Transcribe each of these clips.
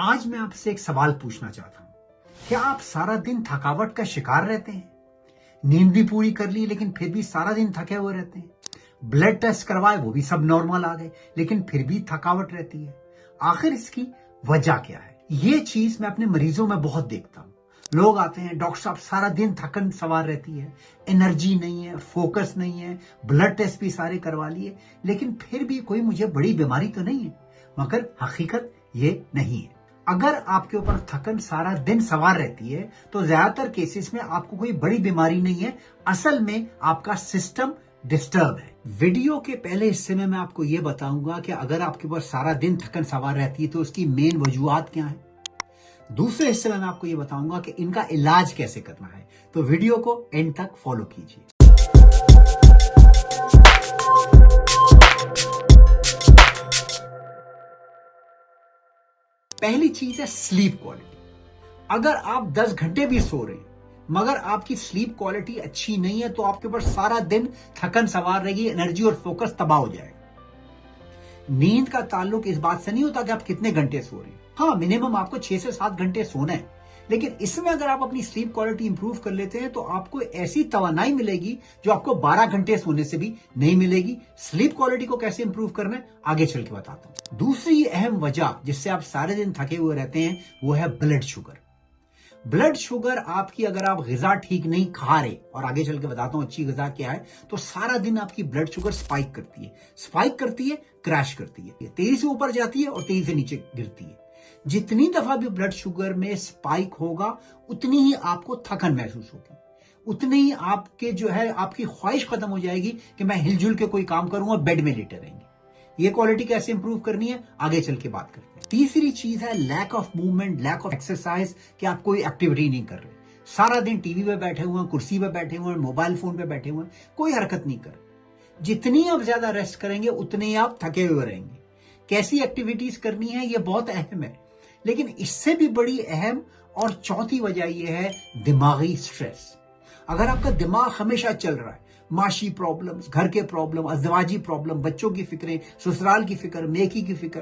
आज मैं आपसे एक सवाल पूछना चाहता हूं। क्या आप सारा दिन थकावट का शिकार रहते हैं? नींद भी पूरी कर ली लेकिन फिर भी सारा दिन थके हुए रहते हैं। ब्लड टेस्ट करवाए वो भी सब नॉर्मल आ गए लेकिन फिर भी थकावट रहती है। आखिर इसकी वजह क्या है? ये चीज मैं अपने मरीजों में बहुत देखता हूँ। लोग आते हैं, डॉक्टर साहब सारा दिन थकन सवार रहती है, एनर्जी नहीं है, फोकस नहीं है, ब्लड टेस्ट भी सारे करवा लिए लेकिन फिर भी कोई मुझे बड़ी बीमारी तो नहीं है। मगर हकीकत ये नहीं है। अगर आपके ऊपर थकन सारा दिन सवार रहती है तो ज्यादातर केसेस में आपको कोई बड़ी बीमारी नहीं है, असल में आपका सिस्टम डिस्टर्ब है। वीडियो के पहले हिस्से में मैं आपको यह बताऊंगा कि अगर आपके ऊपर सारा दिन थकन सवार रहती है तो उसकी मेन वजूहात क्या है। दूसरे हिस्से में मैं आपको यह बताऊंगा कि इनका इलाज कैसे करना है। तो वीडियो को एंड तक फॉलो कीजिए। पहली चीज है स्लीप क्वालिटी। अगर आप 10 घंटे भी सो रहे हैं मगर आपकी स्लीप क्वालिटी अच्छी नहीं है तो आपके ऊपर सारा दिन थकन सवार रहेगी, एनर्जी और फोकस तबाह हो जाएगा। नींद का ताल्लुक इस बात से नहीं होता कि आप कितने घंटे सो रहे हैं। हाँ, मिनिमम आपको 6 से 7 घंटे सोना है, लेकिन इसमें अगर आप अपनी स्लीप क्वालिटी इंप्रूव कर लेते हैं तो आपको ऐसी तवानाई मिलेगी जो आपको 12 घंटे सोने से भी नहीं मिलेगी। स्लीप क्वालिटी को कैसे इंप्रूव करना है आगे चल के बताता हूं। दूसरी अहम वजह जिससे आप सारे दिन थके हुए रहते हैं वो है ब्लड शुगर। ब्लड शुगर आपकी, अगर आप गिजा ठीक नहीं खा रहे, और आगे चल के बताता हूं अच्छी गिजा क्या है, तो सारा दिन आपकी ब्लड शुगर स्पाइक करती है, क्रैश करती है, तेजी से ऊपर जाती है और तेजी से नीचे गिरती है। जितनी दफा भी ब्लड शुगर में स्पाइक होगा उतनी ही आपको थकन महसूस होगी, उतनी ही आपके जो है आपकी ख्वाहिश खत्म हो जाएगी कि मैं हिलजुल के कोई काम करूंगा, बेड में लेटे रहेंगे। ये क्वालिटी कैसे इंप्रूव करनी है आगे चल के बात करते हैं। तीसरी चीज है lack of movement, lack of exercise, कि आप कोई एक्टिविटी नहीं कर रहे, सारा दिन टीवी पे बैठे हुए हैं, कुर्सी पे बैठे हुए हैं, मोबाइल फोन पे बैठे हुए हैं, कोई हरकत नहीं कर रहे। जितनी आप ज्यादा रेस्ट करेंगे उतने ही आप थके हुए रहेंगे। कैसी एक्टिविटीज करनी है ये बहुत अहम है, लेकिन इससे भी बड़ी अहम और चौथी वजह यह है दिमागी स्ट्रेस। अगर आपका दिमाग हमेशा चल रहा है, माशी प्रॉब्लम्स, घर के प्रॉब्लम, अज़वाजी प्रॉब्लम, बच्चों की फिक्रें, ससुराल की फिक्र, नेकी की फिक्र,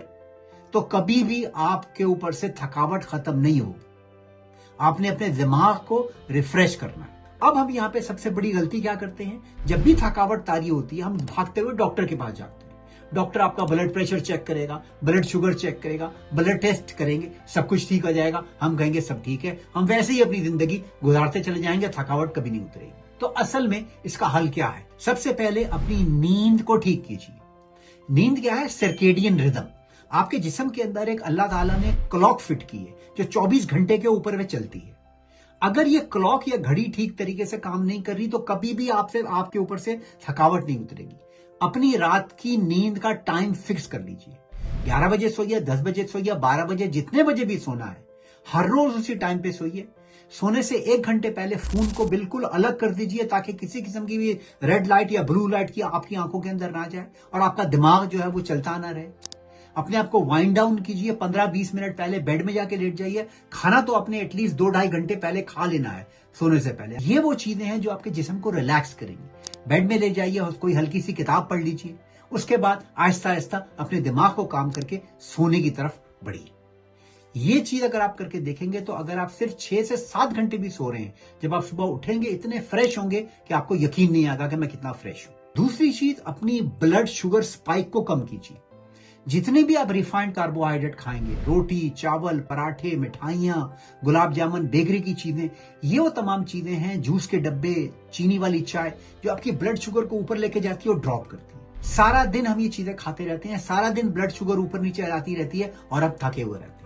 तो कभी भी आपके ऊपर से थकावट खत्म नहीं होगी। आपने अपने दिमाग को रिफ्रेश करना है। अब हम यहाँ पे सबसे बड़ी गलती क्या करते हैं, जब भी थकावट तारी होती है हम भागते हुए डॉक्टर के पास जाते हैं। डॉक्टर आपका ब्लड प्रेशर चेक करेगा, ब्लड शुगर चेक करेगा, ब्लड टेस्ट करेंगे, सब कुछ ठीक हो जाएगा। हम कहेंगे सब ठीक है, हम वैसे ही अपनी जिंदगी गुजारते चले जाएंगे, थकावट कभी नहीं उतरेगी। तो असल में इसका हल क्या है? सबसे पहले अपनी नींद को ठीक कीजिए। नींद क्या है? Circadian rhythm. आपके जिस्म के अंदर एक अल्लाह ताला ने क्लॉक फिट की है जो 24 घंटे के ऊपर में चलती है। अगर ये क्लॉक या घड़ी ठीक तरीके से काम नहीं कर रही तो कभी भी आपके ऊपर से थकावट नहीं उतरेगी। अपनी रात की नींद का टाइम फिक्स कर लीजिए। 11 बजे सोइए, 10 बजे सोइए, 12 बजे, जितने बजे भी सोना है हर रोज उसी टाइम पे सोइए। सोने से 1 घंटे पहले फोन को बिल्कुल अलग कर दीजिए ताकि किसी किस्म की भी रेड लाइट या ब्लू लाइट की आपकी आंखों के अंदर ना जाए और आपका दिमाग जो है वो चलता ना रहे। अपने आप को वाइंड डाउन कीजिए। 15-20 मिनट पहले बेड में जाके लेट जाइए। खाना तो अपने एटलीस्ट 2-2.5 घंटे पहले खा लेना है सोने से पहले। ये वो चीजें हैं जो आपके जिस्म को रिलैक्स करेंगी। बेड में ले जाइए और कोई हल्की सी किताब पढ़ लीजिए। उसके बाद आहिस्ता आहिस्ता अपने दिमाग को काम करके सोने की तरफ बढ़िए। ये चीज अगर आप करके देखेंगे तो अगर आप सिर्फ 6 से 7 घंटे भी सो रहे हैं, जब आप सुबह उठेंगे इतने फ्रेश होंगे कि आपको यकीन नहीं आएगा कि मैं कितना फ्रेश हूं। दूसरी चीज, अपनी ब्लड शुगर स्पाइक को कम कीजिए। जितने भी आप रिफाइंड कार्बोहाइड्रेट खाएंगे, रोटी, चावल, पराठे, मिठाइयां, गुलाब जामुन, बेकरी की चीजें, ये वो तमाम चीजें हैं, जूस के डब्बे, चीनी वाली चाय, जो आपकी ब्लड शुगर को ऊपर लेके जाती है और ड्रॉप करती है। सारा दिन हम ये चीजें खाते रहते हैं, सारा दिन ब्लड शुगर ऊपर नीचे आती रहती है और अब थके हुए रहते हैं।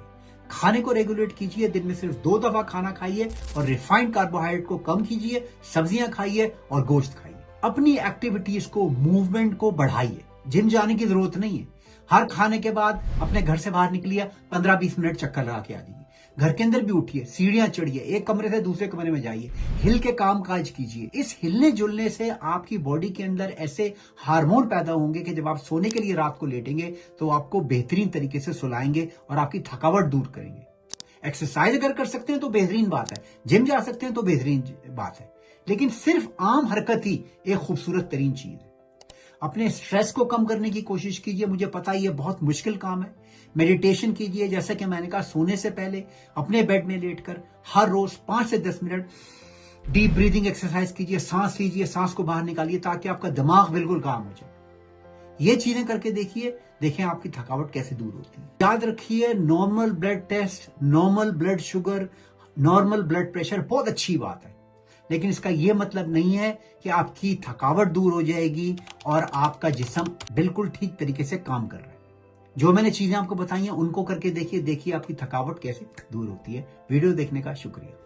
खाने को रेगुलेट कीजिए। दिन में सिर्फ 2 दफा खाना खाइए और रिफाइंड कार्बोहाइड्रेट को कम कीजिए। सब्जियां खाइए और गोश्त खाइए। अपनी एक्टिविटीज को, मूवमेंट को बढ़ाइए। जिम जाने की जरूरत नहीं है। हर खाने के बाद अपने घर से बाहर निकलिए, 15-20 मिनट चक्कर लगा के आ जाइए। घर के अंदर भी उठिए, सीढ़ियां चढ़िए, एक कमरे से दूसरे कमरे में जाइए, हिल के काम काज कीजिए। इस हिलने जुलने से आपकी बॉडी के अंदर ऐसे हार्मोन पैदा होंगे कि जब आप सोने के लिए रात को लेटेंगे तो आपको बेहतरीन तरीके से सुलाएंगे और आपकी थकावट दूर करेंगे। एक्सरसाइज अगर कर सकते हैं तो बेहतरीन बात है, जिम जा सकते हैं तो बेहतरीन बात है, लेकिन सिर्फ आम हरकत ही एक खूबसूरत तरीन चीज है। अपने स्ट्रेस को कम करने की कोशिश कीजिए। मुझे पता है ये बहुत मुश्किल काम है। मेडिटेशन कीजिए, जैसा कि मैंने कहा, सोने से पहले अपने बेड में लेटकर हर रोज 5 से 10 मिनट डीप ब्रीदिंग एक्सरसाइज कीजिए, सांस लीजिए, सांस को बाहर निकालिए, ताकि आपका दिमाग बिल्कुल काम हो जाए। ये चीजें करके देखिए, देखें आपकी थकावट कैसे दूर होती है। याद रखिए, normal blood test, normal blood sugar, normal blood pressure बहुत अच्छी बात है, लेकिन इसका यह मतलब नहीं है कि आपकी थकावट दूर हो जाएगी और आपका जिस्म बिल्कुल ठीक तरीके से काम कर रहा है। जो मैंने चीजें आपको बताई हैं उनको करके देखिए, देखिए आपकी थकावट कैसे दूर होती है। वीडियो देखने का शुक्रिया।